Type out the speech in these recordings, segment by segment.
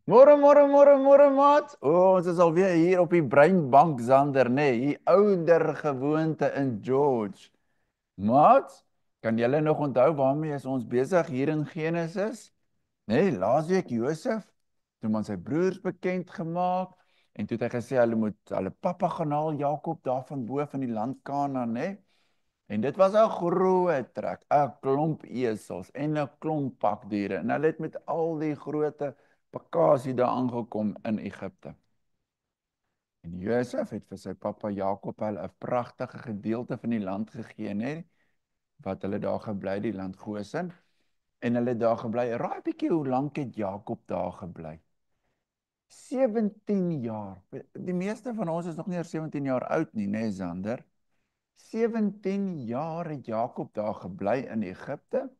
Môre, môre, môre, môre, maat. Ons is alweer hier op die Breinbank, Zander, nee, die ouder gewoonte in George. Maat, kan julle nog onthou waarmee is ons besig hier in Genesis? Nee, laasweek Josef, toe man sy broers bekend gemaak, en toe het hy gesê, hulle moet hulle pappa gaan haal, Jakob, daar van bo van die land Kanaan, nee? En dit was 'n groot trek, 'n klomp esels en 'n klomp pakdiere. En hulle het met al die groot bagasie daar aangekom in Egipte. En Josef het vir sy pappa Jakob 'n pragtige gedeelte van die land gegee, nê, wat hulle daar gebly, die land Gosen. En hulle het daar gebly. Raai bietjie hoe lank het Jakob daar gebly? 17 jaar. Die meeste van ons is nog nie eers 17 jaar oud nie, nê, Zander? 17 jaar het Jakob daar gebly in Egipte,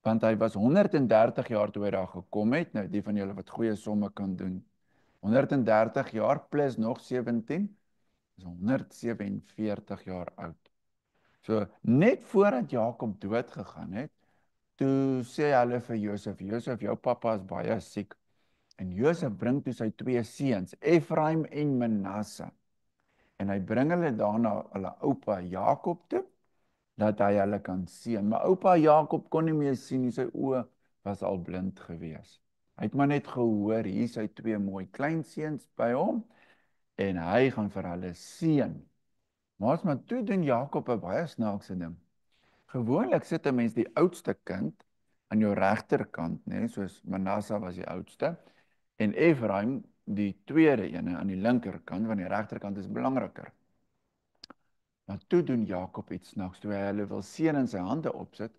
want hy was 130 jaar toe hy daar gekom het. Nou, die van julle wat goeie somme kan doen. 130 jaar plus nog 17, is 147 jaar oud. So, net voordat Jakob dood gegaan het, toe sê hulle vir Josef, Josef, jou pappa is baie siek. En Josef bring toe sy twee seuns, Efraim en Manasse. En hy bring hulle daarna hulle oupa Jakob toe, dat hy hulle kan sien. Maar oupa Jakob kon nie meer sien nie, sy oë was al blind gewees. Hy het maar net gehoor, hier sy twee mooi kleinseuns by hom, en hy gaan vir hulle seën. Maar toe doen Jakob 'n baie snaakse ding. Gewoonlik sit 'n mens die oudste kind aan jou regterkant, né, soos Manasse was die oudste, en Efraim die tweede ene aan die linkerkant, want die regterkant is belangriker. Maar toe doen Jakob iets snaaks, toe hy hulle wil seën in sy hande opsit,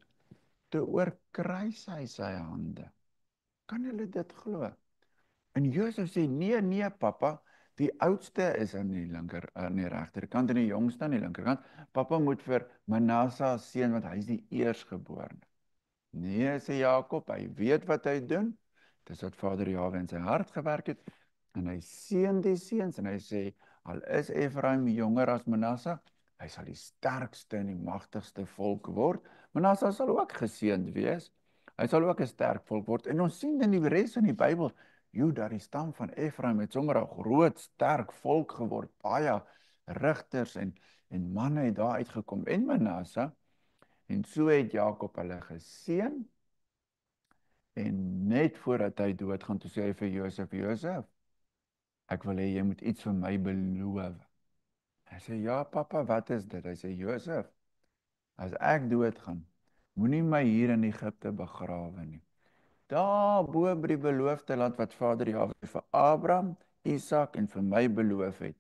toe oorkruis hy sy hande. Kan julle dit glo? En Josef sê, nee, papa, die oudste is aan die regterkant en die jongste aan die linkerkant. Papa moet vir Manasse seën, want hy is die eersgeborene. Nee, sê Jakob, hy weet wat hy doen. Dis wat Vader Jahwe in sy hart gewerk het. En hy seën die seuns en hy sê, al is Efraim jonger as Manasse, hy sal die sterkste en die magtigste volk word. Manasse sal ook geseënd wees. Hy sal ook 'n sterk volk word. En ons sien in die res van die Bybel, dat die stam van Efraim het sommer 'n groot, sterk volk geword. Baie rigters en manne het daar uitgekom. En Manasse, en so het Jakob hulle geseën. En net voordat hy doodgaan, toe sê hy vir Josef, Josef, ek wil hê jy moet iets vir my beloof. Hy sê, ja papa, wat is dit? Hy sê, Josef, as ek doodgaan, moenie my hier in Egipte begrawe nie. Daar bo by die beloofde land wat Vader Jahwe vir Abraham, Isak en vir my beloof het,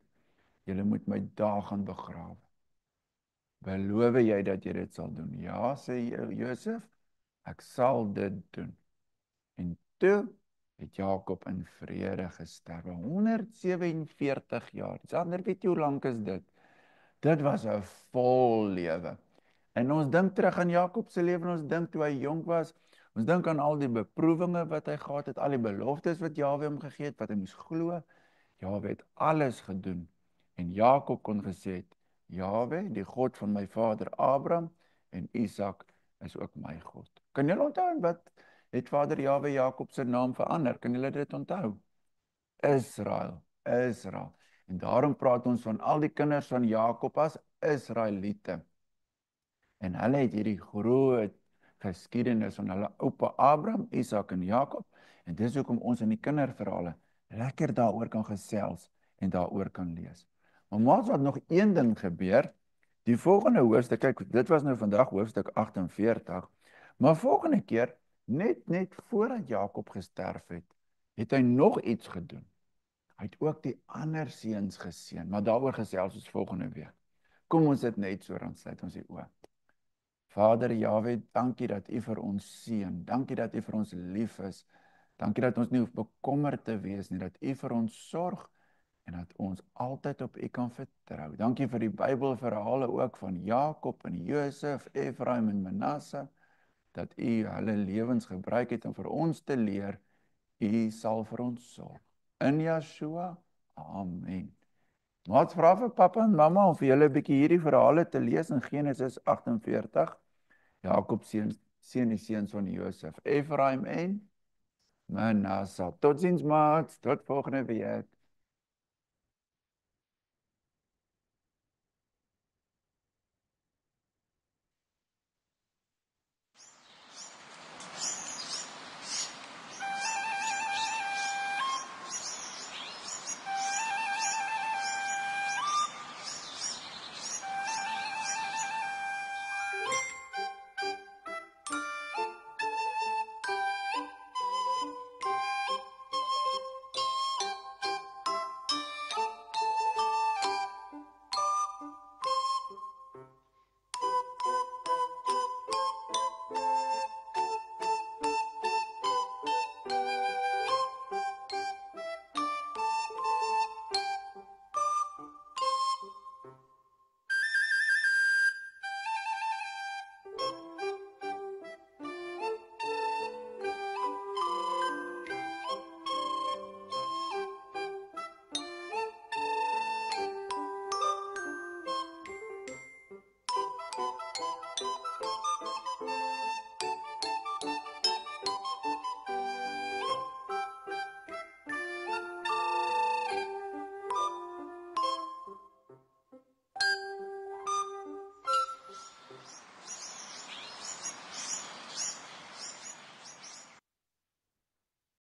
julle moet my daar gaan begrawe. Beloof jy dat jy dit sal doen? Ja, sê Josef, ek sal dit doen. En toe het Jakob in vrede gesterwe, 147 jaar. Sander, weet jy hoe lank is dit? Dit was 'n vol lewe. En ons dink terug aan Jakob se lewe, en ons dink toe hy jonk was, ons dink aan al die beproewinge wat hy gehad het, al die beloftes wat Jahwe hom gegee het, wat hy moes glo. Jahwe het alles gedoen. En Jakob kon gesê het, Jahwe, die God van my vader Abraham en Isak, is ook my God. Kan julle onthou wat het Vader Jahwe Jakob se naam verander? Kan julle dit onthou? Israel. En daarom praat ons van al die kinders van Jakob as Israeliete. En hulle het hierdie groot geskiedenis van hulle oupa Abraham, Isak en Jakob. En dis hoekom ons in die kinderverhale lekker daaroor kan gesels en daaroor kan lees. Maar wat nog een ding gebeur, die volgende hoofstuk, kyk, dit was nou vandag hoofstuk 48, maar volgende keer, net voordat Jakob gesterf het, het hy nog iets gedoen. Hy het ook die ander seuns geseën, maar daaroor gesels ons volgende week. Kom ons dit net so, dan sluit ons die oë. Vader Jahwe, dankie dat U vir ons seën. Dankie dat U vir ons lief is. Dankie dat ons nie hoef bekommerd te wees nie, dat U vir ons sorg en dat ons altyd op U kan vertrou. Dankie vir die Bybelverhale ook van Jakob en Josef, Efraim en Manasse, dat U hulle lewens gebruik het om vir ons te leer, U sal vir ons sorg. In Yeshua, amen. Maar vra vir papa en mamma om vir julle 'n bietjie hierdie verhale te lees in Genesis 48. Jakob seën die seuns van Josef, Efraim en Manassa. Totsiens, maat. Tot volgende week.